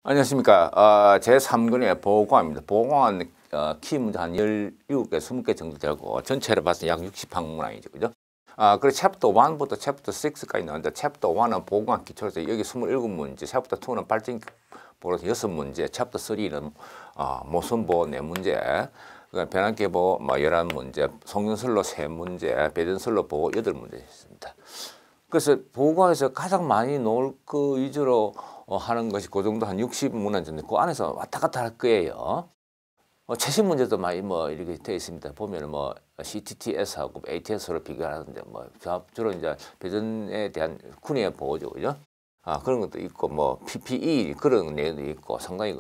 안녕하십니까. 제3권의 보호공학입니다. 보호공학은 키 문제 한 17개, 20개 정도 되고 전체로 봤을 때 약 60항문항이죠. 그죠? 그래서 챕터 1부터 챕터 6까지 나오는데 챕터 1은 보호공학 기초로서 여기 27문제, 챕터 2는 발전 보호로서 6문제, 챕터 3는 모순보호 4문제, 변환기 보호 11문제, 속눈설로 3문제, 배전설로 보호 8문제 있습니다. 그래서 보호공학에서 가장 많이 나올 거 위주로 하는 것이 그 정도 한 60문항 정도, 그 안에서 왔다 갔다 할 거예요. 최신 문제도 많이 이렇게 되어 있습니다. 보면은 CTTS하고 ATS로 비교하는데 주로 이제 배전에 대한 군의 보호죠, 그죠? 그런 것도 있고 PPE 그런 내용도 있고 상당히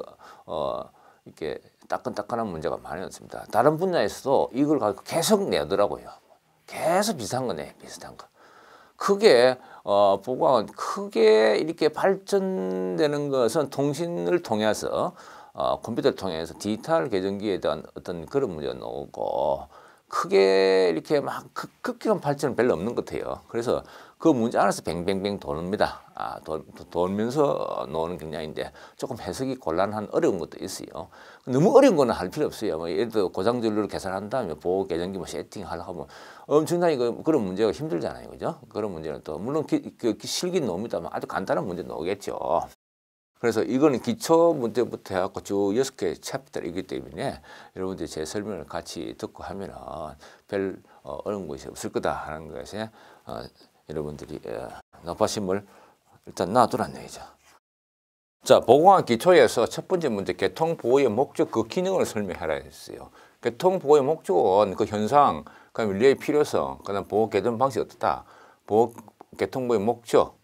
이렇게 따끈따끈한 문제가 많이 있습니다. 다른 분야에서도 이걸 가지고 계속 내더라고요. 계속 비슷한 거네, 비슷한 거. 크게 보호공학은 크게 이렇게 발전되는 것은 통신을 통해서 컴퓨터를 통해서 디지털 계정기에 대한 어떤 그런 문제가 나오고 크게 이렇게 급격한 발전은 별로 없는 것 같아요. 그래서 그 문제 안에서 뱅뱅뱅 도는니다. 돌면서 나오는 경향인데 조금 해석이 곤란한 어려운 것도 있어요. 너무 어려운 거는 할 필요 없어요. 예를 들어 고장전류를 계산한 다음에 보호 계정기 세팅하려고 하면 엄청나게 그런 문제가 힘들잖아요. 그죠? 그런 문제는 또 물론 실긴 나옵니다만 아주 간단한 문제 나오겠죠. 그래서 이거는 기초 문제부터 해갖고 쭉 6개 챕터이기 때문에 여러분들이 제 설명을 같이 듣고 하면은 별 어려운 것이 없을 거다 하는 것에 여러분들이 높아심을 일단 놔두란 얘기죠. 자, 보호공학 기초에서 첫 번째 문제, 교통보호의 목적, 그 기능을 설명하라 했어요. 교통보호의 목적은 그 현상, 그다음에 윤리의 필요성, 그다음 보호 개선 방식이 어떻다, 교통보호의 목적,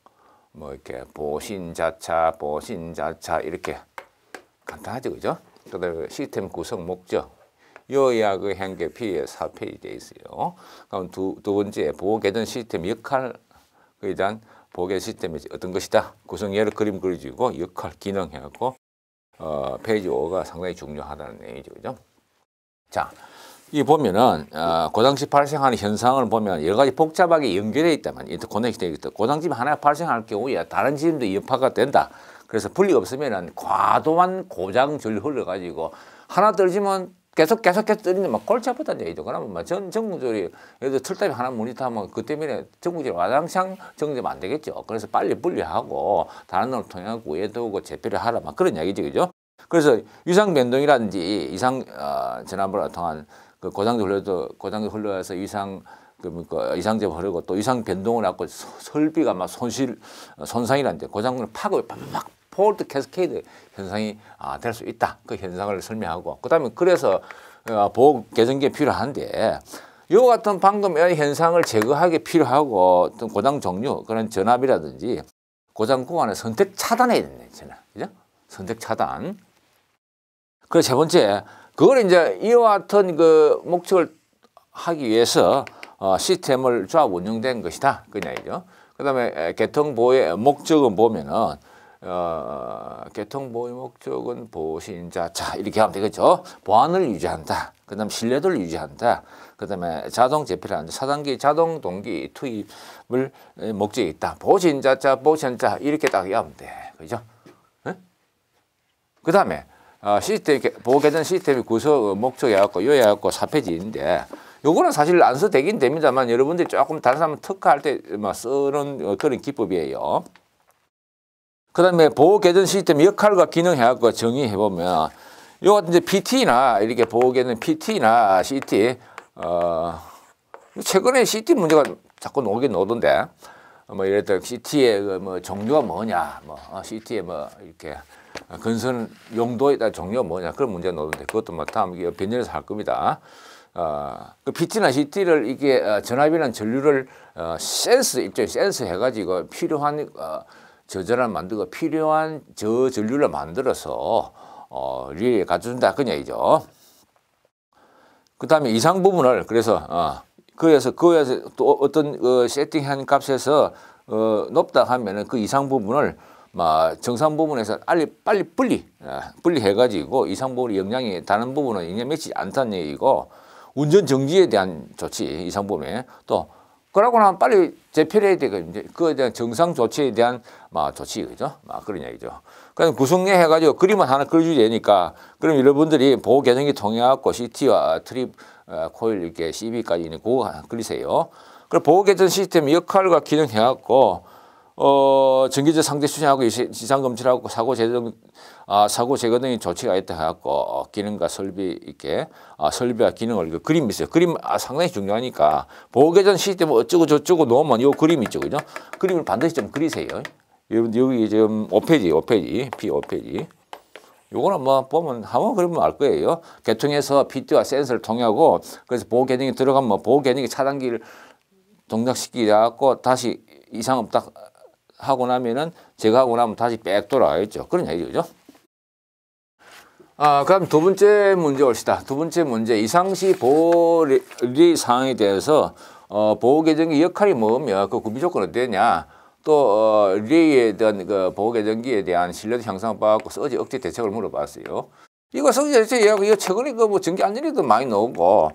이렇게 보신자차 이렇게 간단하죠, 그죠? 그다음에 시스템 구성 목적, 요약의 한개 P에 4페이지 되어 있어요. 그럼 두 번째 보호 개선 시스템 역할에 대한 보호 개선 시스템이 어떤 것이다, 구성 예를 그림 그려주고 역할 기능 해갖고 페이지 5가 상당히 중요하다는 얘기죠, 그죠? 자, 이 보면은 고장시 발생하는 현상을 보면 여러 가지 복잡하게 연결되어 있다만 고넥되어 있다. 고장집이 하나 발생할 경우에 다른 지점도 여파가 된다. 그래서 분리가 없으면은 과도한 고장 전류 흘러가지고 하나 떨어지면 계속 떨리는데 골치 아프다는 얘기죠. 그러면 전국적으로 예를 들어 틀답이 하나 모니터하면 그 때문에 전국적으로 와장창 정지하면 안 되겠죠. 그래서 빨리 분리하고 다른 놈을 통해 구해두고 재배를 하라, 그런 이야기죠, 그죠? 그래서 위상 변동이라든지 이상 전환부를 통한 그 고장도 흘러서 이상제 흐르고 또 이상 변동을 갖고 설비가 손상이라는데 고장을 파고 막 폴트 캐스케이드 현상이 될 수 있다. 그 현상을 설명하고 그다음에 그래서 보호 개선기가 필요한데 이와 같은 방금 이런 현상을 제거하기 필요하고 어떤 고장 종류 그런 전압이라든지 고장 구간을 선택 차단해야 된다 했잖아요. 그죠? 선택 차단. 그리고 세 번째, 그걸 이제 이와 같은 그 목적을 하기 위해서 시스템을 조합 운영된 것이다. 그 얘기죠. 그 다음에 교통보호의 목적은 보면은, 교통보호의 목적은 보신자차 이렇게 하면 되겠죠. 보안을 유지한다. 그 다음에 신뢰도를 유지한다. 그 다음에 자동 재피를 한다. 4단계 자동 동기 투입을 목적이 있다. 보신자차 이렇게 딱 하면 돼. 그죠? 그 다음에 시스템, 보호 개선 시스템의 구성 목적이 갖고 요약하고 4페이지인데 요거는 사실 안 써도 되긴 됩니다만 여러분들이 조금 다른 사람 특화할 때 쓰는 그런 기법이에요. 그 다음에 보호 개선 시스템 역할과 기능 해갖고 정의해보면 요 같은 이제 PT나 이렇게 보호 개선 PT나 CT, 최근에 CT 문제가 자꾸 나오긴 나오던데 예를 들어 CT의 종류가 뭐냐, CT의 이렇게 건설 용도에 따른 종류가 뭐냐 그런 문제가 나오는데 그것도 다음 변열해서 할 겁니다. 그 PT나 CT를 이게 전압이나 전류를 일종의 센스 해가지고 필요한 저전압을 만들고 필요한 저전류를 만들어서 리레이에 갖춰준다 그 얘기죠. 그 다음에 이상 부분을 그래서 그에서 또 어떤 세팅한 값에서 높다 하면은 그 이상 부분을 정상 부분에서 빨리 분리해가지고 이상 부분의 영향이 다른 부분은 영향 미치지 않다는 얘기고 운전 정지에 대한 조치 이상 부분에 또 그러고 나면 빨리 재편해야 되거든요. 그에 대한 정상 조치에 대한 조치, 그죠? 그런 얘기죠. 그래서 구성내 해가지고 그림을 하나 그려줘야 되니까, 그럼 여러분들이 보호 계정기 통해갖고 CT와 트립, 코일 이렇게 CB까지 있는 그거 하나 그리세요. 그리고 보호 계정 시스템 역할과 기능 해갖고, 전기적 상태 수정하고 지상 검출하고 사고 제거 등의 조치가 있다 해갖고 기능과 설비 이렇게 설비와 기능을 그림이 있어요. 그림 상당히 중요하니까 보호 계정 시스템 어쩌고 저쩌고 놓으면 요 그림 있죠, 그죠? 그림을 반드시 좀 그리세요. 여러분 여기 지금 5페이지 P5페이지. 요거는 뭐 보면 한번 그리면 알 거예요. 개통해서 PT와 센서를 통하고 그래서 보호 계정이 들어가면 보호 계정이 차단기를 동작시키고 다시 이상 없다 하고 나면은 제거하고 나면 다시 백 돌아가겠죠. 그런 얘기죠. 그럼 두 번째 문제 옵시다. 두 번째 문제, 이상시 보호 리레이 사항에 대해서 보호 계정기 역할이 뭐며 그 구비 조건은 어땠냐, 또 리레이에 대한 그 보호 계정기에 대한 신뢰도 향상을 받고 서지 억제 대책을 물어봤어요. 이거 서지 대책 이거 최근에 그 뭐 전기 안전에도 많이 나오고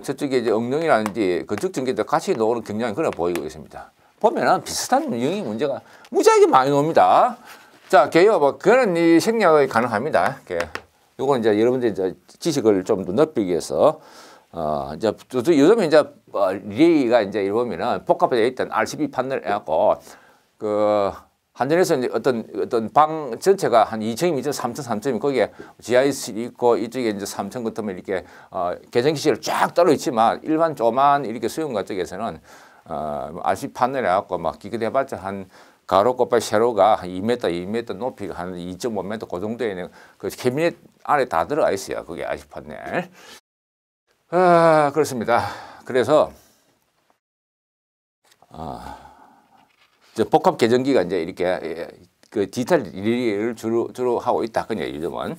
저쪽에 이제 엉덩이라든지 건축 전기도 같이 나오는 경향이 그래 보이고 있습니다. 보면은 비슷한 영역 문제가 무지하게 많이 나옵니다. 자, 개요, 그런 이 생략이 가능합니다. 요거는 이제 여러분들 이제 지식을 좀 더 넓히기 위해서, 이제 요즘에 이제 리레이가 이제 보면은 복합되어 있던 RCB 판넬을 해갖고, 한전에서 이제 어떤 방 전체가 한 2층이면 3층, 3층이 거기에 지하실이 있고 이쪽에 이제 3층 같으면 이렇게 계정기실을 쫙 따로 있지만 일반 조그만 이렇게 수용가 쪽에서는 RCB 판넬을 해갖고 기껏해봤자 한 가로 곱하기 세로가 한 2m, 2m 높이가 한 2.5m 그 정도에 있는 그 캐비넷 안에 다 들어가 있어요. 그게 RCB 판넬. 그렇습니다. 그래서 복합 계정기가 이제 이렇게 그 디지털 리레이를 주로 하고 있다. 그냥 요즘은.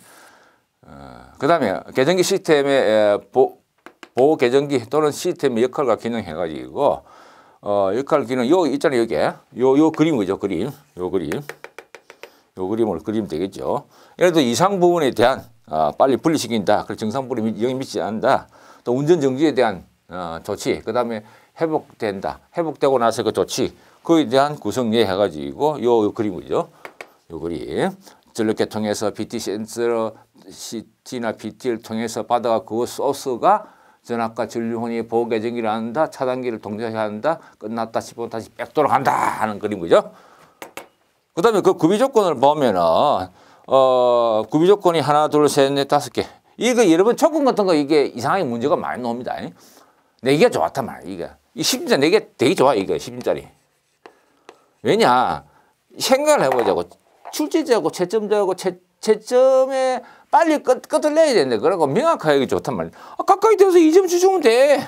그 다음에 계정기 시스템의 보호 계정기 또는 시스템의 역할과 기능 해가지고 역할 기능 요 있잖아요. 여기에 요 그림 그죠? 그림. 요 그림을 그리면 되겠죠. 예를 들어 이상 부분에 대한 빨리 분리시킨다. 그리고 정상 분리 영향 미치지 않는다. 또 운전 정지에 대한 조치. 그다음에 회복되고 나서 그 조치. 그에 대한 구성에 해가지고 요 그림이죠. 요 그림. 전력계 통해서 BT 센서 CT나 BT를 통해서 받아가 그 소스가 전압과 전류혼이 보호 계정기를 한다. 차단기를 동작해야 한다. 끝났다 싶으면 다시 백 돌아간다 하는 그림이죠. 그 다음에 그 구비 조건을 보면은 구비 조건이 하나, 둘, 셋, 넷, 다섯 개. 이거 여러분 조건 같은 거 이게 이상하게 문제가 많이 나옵니다. 4개가 좋았단 말이야. 이게 이 10인짜 4개 되게 좋아. 이거 10인짜리. 왜냐? 생각을 해보자고. 출제자하고 채점자하고 채점에 빨리 끝을 내야 되는데 그러고 명확하게 좋단 말이야. 가까이 돼서 2점 주시면 돼.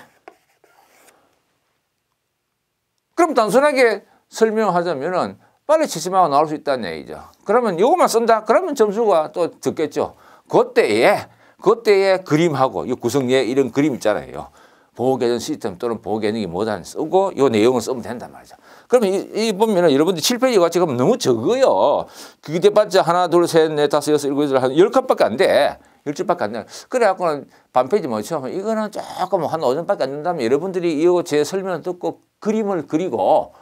그럼 단순하게 설명하자면은 빨리 채점하고 나올 수 있다는 얘기죠. 그러면 이것만 쓴다? 그러면 점수가 또 적겠죠. 그때에 그림하고 이 구성에 이런 그림 있잖아요. 보호계정 시스템 또는 보호계정이 뭐다 쓰고 이 내용을 쓰면 된단 말이죠. 그러면 이 보면은 여러분들 7페이지 같이 가면 너무 적어요. 그게 돼봤자 하나, 둘, 셋, 넷, 다섯, 여섯, 일곱, 여덟, 한 10칸밖에 안 돼. 10줄밖에 안 돼. 그래갖고는 반페이지 뭐죠? 이거는 조금 한 5점밖에 안 된다면 여러분들이 이거 제 설명을 듣고 그림을 그리고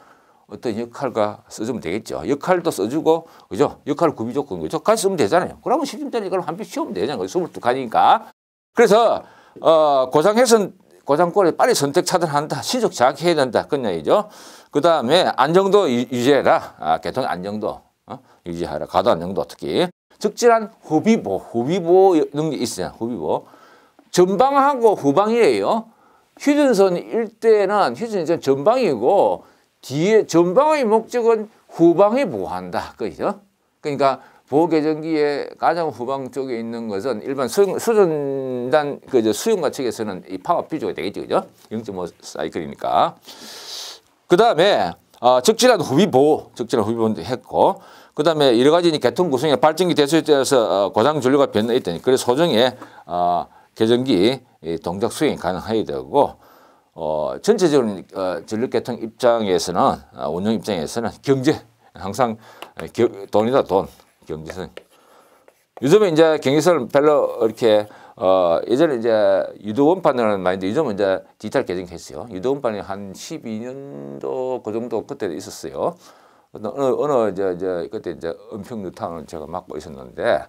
어떤 역할과 써주면 되겠죠. 역할도 써주고, 그죠? 역할 구비 조건, 그죠? 같이 쓰면 되잖아요. 그러면 10점짜리 그럼 한 표 치우면 되잖아요. 22칸이니까. 그래서, 고장권에 빨리 선택 차단한다. 시적 자각해야 된다. 그런 얘기죠. 그 다음에 안정도 유지해라. 개통 안정도 유지하라. 가도 안정도 특히. 적절한 후비보 이런 게 있어요. 후비보. 전방하고 후방이에요. 휴전선 일대는 휴전선 전방이고 뒤에 전방의 목적은 후방에 보호한다. 그죠? 그러니까 보호계정기의 가장 후방 쪽에 있는 것은 일반 수전단 수용가 측에서는 이 파워 퓨즈가 되겠죠. 그죠? 0.5 사이클이니까. 그 다음에 적절한 후비보도 했고, 그 다음에 여러 가지 개통 구성에 발전기 대수에 따라서 고장 전류가 변화했더니 그래서 소정의 계정기 동작 수행이 가능해야 되고, 전체적으로 전력 개통 입장에서는 운영 입장에서는 경제 항상 돈이다 돈. 경제성. 요즘에 이제 경제성을 별로 이렇게 예전에 이제 유도원판이라는 말인데 요즘은 이제 디지털 개정했어요. 유도원판이 한 12년도 그 정도 그때 있었어요. 어느 이제 그때 이제 은평뉴타운을 제가 맡고 있었는데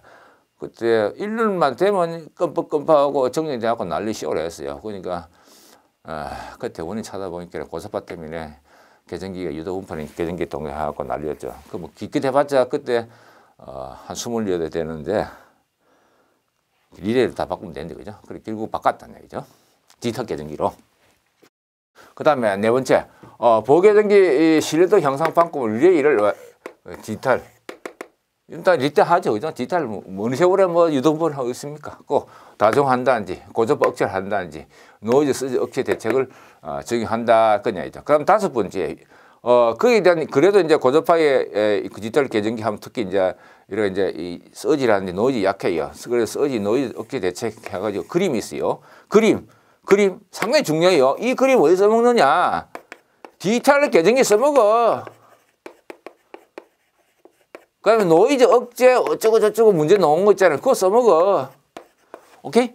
그때 1년만 되면 끔뻑끔뻑하고 정리돼갖고 난리 쇼를 했어요. 그러니까 그때 원인 찾아보니까 고사파 때문에 개정기가 유도운판이 개정기 동의하고 난리였죠. 그 뭐 기껏 해봤자 그때 한 28대 되는데 리레이를 다 바꾸면 되는데 그죠? 그래 결국 바꿨다는 얘기죠. 디지털 개정기로. 그 다음에 네 번째 보호개정기 신뢰도 향상 방법을 리레이를 디지털 일단 리때 하죠, 그죠? 디지털 어느 세월에 뭐 유도분을 하고 있습니까? 꼭 다정한다든지 고접 억제를 한다든지 노이즈 쓰지 억제 대책을 적용한다 그냐이죠. 그럼 다섯 번째 거기에 대한 그래도 이제 고접파의 디지털 개정기 하면 특히 이제 이런 이제 이 서지라는데 노이즈 약해요. 그래서 서지 노이즈 억제 대책 해가지고 그림이 있어요. 그림 상당히 중요해요. 이 그림 어디서 먹느냐? 디지털 개정기 써먹어. 그다음에 노이즈 억제 어쩌고 저쩌고 문제 나온 거 있잖아요. 그거 써먹어. 오케이?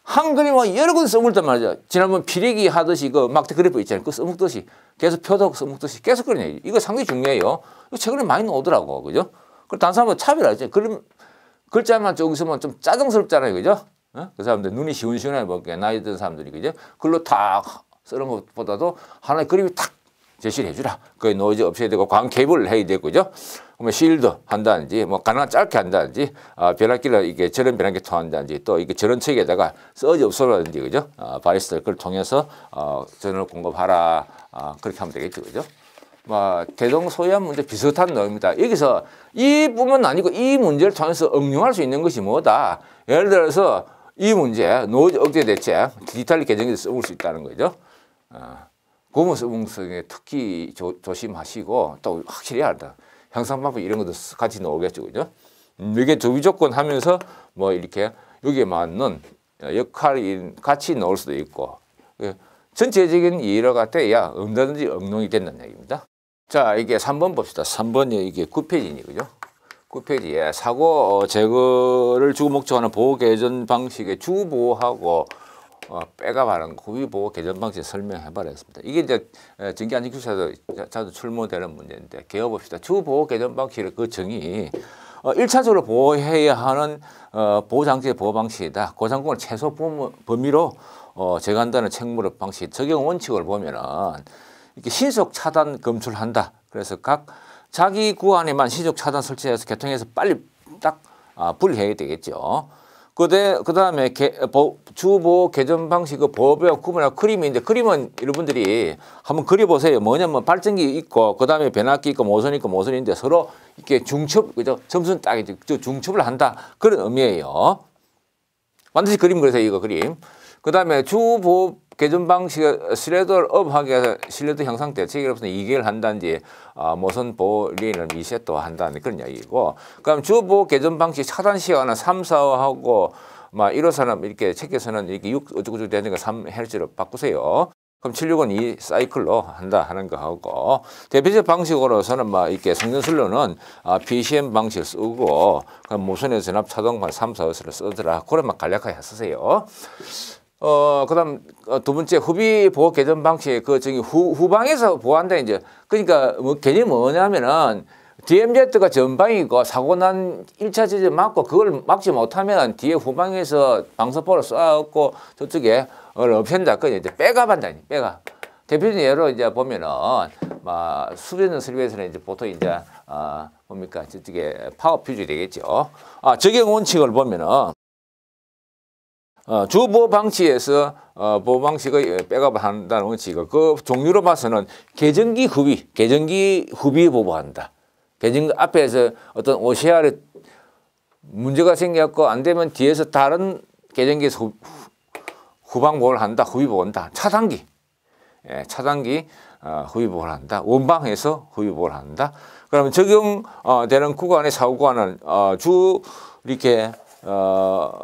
한 그림은 여러 권 써먹단 말이죠. 지난번 피레기 하듯이 그 막대 그래프 있잖아요. 그거 써먹듯이 계속 표도 써먹듯이 계속 그러냐. 이거 상당히 중요해요. 이거 최근에 많이 나오더라고. 그죠? 그리고 다른 사람은 차별하죠. 그럼 글자만 조금 쓰면 좀 짜증스럽잖아요. 그죠? 그 사람들 눈이 시원시원하게 먹게 나이 든 사람들이 그죠? 글로 탁 쓰는 것보다도 하나의 그림이 탁 제시를 해주라. 그 노이즈 없애야 되고 광 케이블을 해야 되고 그죠? 그러면 실드 한다든지 뭐 가능한 짧게 한다든지 변압기를 이게 저런 변압기 통한다든지 또 이게 저런 책에다가 서지 없애라든지 그죠? 바이스를 그걸 통해서 전원을 공급하라. 그렇게 하면 되겠죠, 그죠? 뭐 개동 소유한 문제 비슷한 내용입니다. 여기서 이뿐만 아니고 이 문제를 통해서 응용할 수 있는 것이 뭐다? 예를 들어서 이 문제 노이즈 억제 대책 디지털 개정에서 써볼 수 있다는 거죠. 고무 써봉성에 특히 조심하시고 또 확실히 알다. 향상방법 이런 것도 같이 나오겠죠, 그죠? 이게 조비조건 하면서 뭐 이렇게 여기에 맞는 역할이 같이 나올 수도 있고 전체적인 이해가 돼야 언제든지 응용이 된다는 얘기입니다. 자, 이게 3번 봅시다. 3번이 이게 9페이지니, 그죠? 9페이지에 사고 제거를 주 목적하는 보호 개선 방식의 주보하고 백업하는 후비 보호 개선 방식 설명해 버렸습니다. 이게 이제 전기안전교사도 자주 출몰되는 문제인데 개어봅시다. 주 보호 개선 방식의 그 정의 1차적으로 보호해야 하는 보호장치의 보호 방식이다. 고상공을 최소 범위로 제거한다는 책무력 방식 적용 원칙을 보면은 이렇게 신속 차단 검출한다. 그래서 각 자기 구간에만 신속 차단 설치해서 개통해서 빨리 딱 분리해야 되겠죠. 그 다음에 주보호 개선 방식의 보호벽 구분하고 그림인데 그림은 여러분들이 한번 그려보세요. 뭐냐면 발전기 있고 그 다음에 변압기 있고 모선 있고 모선인데 서로 이렇게 중첩, 그죠? 점수는 딱 중첩을 한다. 그런 의미예요. 반드시 그림 그리세요. 이거 그림. 그 다음에 주보호 개선 방식의 신뢰도를 업하기 위해서 신뢰도 향상 대책이 없으면 2개월 한다든지 모선 보호 리인을 리셋도 한다는 그런 이야기고 그다음 주보호 개선 방식 차단 시간은 3, 4하고 막 1호선은 이렇게 책에서는 이렇게 6 어쩌고저쩌고 되는 거 3Hz로 바꾸세요. 그럼 760은 이 사이클로 한다 하는 거 하고 대표적 방식으로서는 막 이렇게 성전슬로는 PCM 방식을 쓰고 그럼 무선의 전압 차동판 3, 4호선을 쓰더라. 그런만 간략하게 쓰세요. 그다음 두 번째 후비 보호 개선 방식 그 저기 후방에서 보호한다 이제 그러니까 뭐 개념이 뭐냐면은 DMZ가 전방이고 사고 난 1차 지점 막고 그걸 막지 못하면 뒤에 후방에서 방사포를 쏴갖고 저쪽에 없앤다. 그 이제 백업한다. 백업. 대표적인 예로 이제 보면은 수변 설비에서는 이제 보통 이제 뭡니까 저쪽에 파워 퓨즈 되겠죠. 적용 원칙을 보면은. 주보호 방식에서 보호 방식의 백업을 한다는 원칙을 그 종류로 봐서는 개정기 후비 보호한다. 개정기 앞에서 어떤 OCR 문제가 생겼고 안 되면 뒤에서 다른 개정기에서 후방 보호를 한다. 후비 보호한다. 차단기 후비 보호를 한다. 원방에서 후비 보호를 한다. 그러면 적용되는 구간의 사고 구간은 이렇게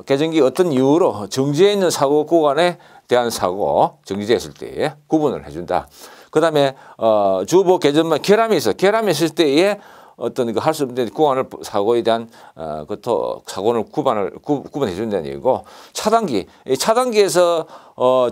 개정기 어떤 이유로 정지해 있는 사고 구간에 대한 사고 정지됐을 때에 구분을 해준다. 그 다음에 주보 개선만 결함이 있을 때에 어떤 그 할 수 없는 구간을 사고에 대한 그또 사고를 구분해 준다는 얘기고 차단기, 이 차단기에서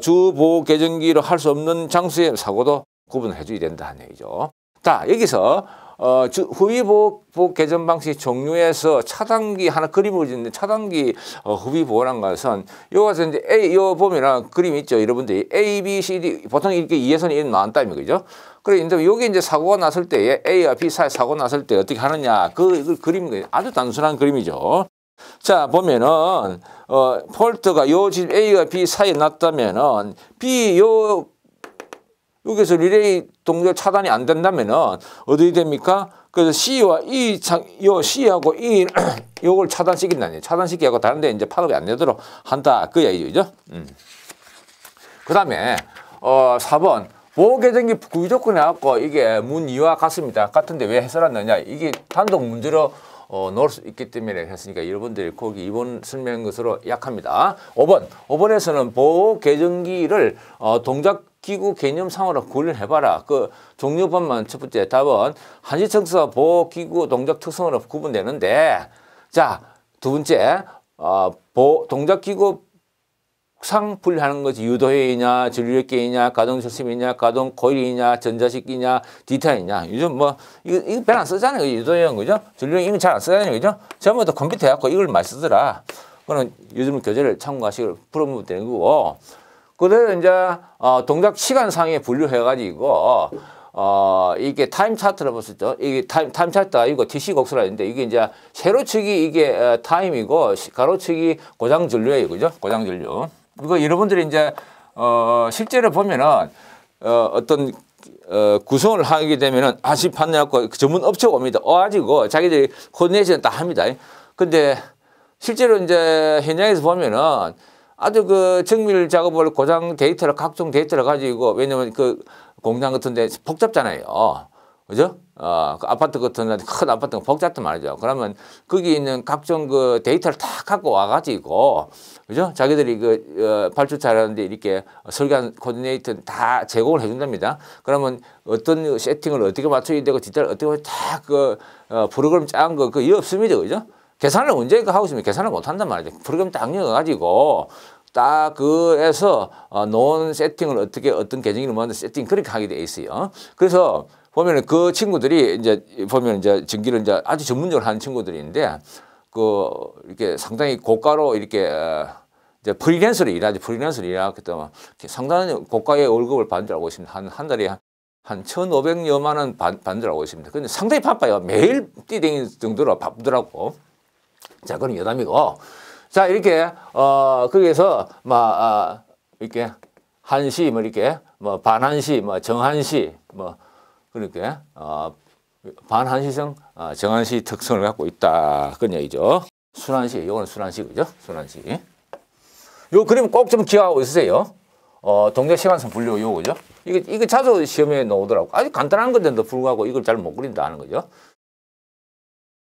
주보호 개정기로 할 수 없는 장소의 사고도 구분해 줘야 된다는 얘기죠. 자, 여기서 후위보호 개정 방식 종류에서 차단기 하나 그림을 그리는데 차단기 후위보호란 것은 요것서 이제 요 보면은 그림이 있죠. 여러분들이 A, B, C, D 보통 이렇게 2에서는 이렇게 나온다면 그죠? 그래 이제 여기 이제 사고가 났을 때 A와 B 사이 사고 났을 때 어떻게 하느냐 그 그림 아주 단순한 그림이죠. 자 보면은 폴트가 요 지금 A와 B 사이에 났다면은 B 여기서 리레이 동작 차단이 안 된다면은 어디 됩니까? 그래서 C와 요 C하고 E 요걸 차단시킨다니 차단시키고 다른데 이제 파급이 안 되도록 한다 그 얘기죠. 그다음에 4번 보호 개정기 구비 조건이 갖고 이게 문 2와 같습니다. 같은데 왜 해설했느냐? 이게 단독 문제로 넣을 수 있기 때문에 했으니까 여러분들이 거기 2번 설명한 것으로 약합니다. 5번에서는 보호 개정기를 동작기구 개념상으로 구분을 해봐라. 그 종류법만 첫 번째 답은 한시청사 보호기구 동작 특성으로 구분되는데 자, 두 번째 동작기구 상 분류하는 것이 유도회의냐, 전류력계이냐, 가동시스템이냐, 가동코일이냐, 전자식기냐, 디타이냐. 요즘 뭐 이거 별 안 쓰잖아요. 유도회의는 그죠? 전류력 이거 잘 안 쓰잖아요. 그죠? 전부 다 컴퓨터 해갖고 이걸 많이 쓰더라. 그거는 요즘 교재를 참고하시고 풀어보면 되는 거고. 그래서 이제 동작 시간상에 분류해가지고 이게 타임 차트를 봤었죠. 이게 타임 차트가 이거 TC 곡수라 했는데 이게 이제 세로치기 이게 타임이고 가로치기 고장 전류예요. 그죠? 고장 전류. 이거 여러분들이 이제 실제로 보면은 어떤 구성을 하게 되면은 아시 판매하고 전문 업체가 옵니다. 와가지고 자기들이 코디네이션 다 합니다. 근데 실제로 이제 현장에서 보면은 아주 그 정밀 작업을 고장 데이터를 각종 데이터를 가지고 왜냐면 그 공장 같은데 복잡잖아요. 그죠? 그 아파트 같은 큰 아파트가 복잡단 말이죠. 그러면 거기 있는 각종 그 데이터를 다 갖고 와가지고, 그죠? 자기들이 그 발주차라는데 이렇게 설계한 코디네이터 다 제공을 해준답니다. 그러면 어떤 세팅을 어떻게 맞춰야 되고 디테일 어떻게 다 그 프로그램 짠 거 그게 없습니다. 그죠? 계산을 언제 하고 있으면 계산을 못 한단 말이죠. 프로그램 딱 넣어가지고 딱 그에서 놓은 세팅을 어떤 계정을 먼저 세팅 그렇게 하게 돼 있어요. 그래서 보면은 그 친구들이 이제 보면 이제 전기를 이제 아주 전문적으로 하는 친구들인데 그 이렇게 상당히 고가로 이렇게 이제 프리랜서로 일하기 때문에 상당히 고가의 월급을 받는 줄 알고 있습니다. 한 달에 한 1,500여만 원 받는 줄 알고 있습니다. 근데 상당히 바빠요. 매일 뛰댕이 정도로 바쁘더라고. 자, 그건 여담이고. 자, 이렇게, 거기에서, 이렇게, 한시, 이렇게, 반한시, 정한시, 그렇게, 반한시성, 정한시 특성을 갖고 있다. 그런 얘기죠. 순한시, 요거는 순한시, 그죠? 순한시. 요 그림 꼭 좀 기억하고 있으세요. 동작시간성 분류 요거죠. 이거 자주 시험에 나오더라고. 아주 간단한 건데도 불구하고 이걸 잘 못 그린다 하는 거죠.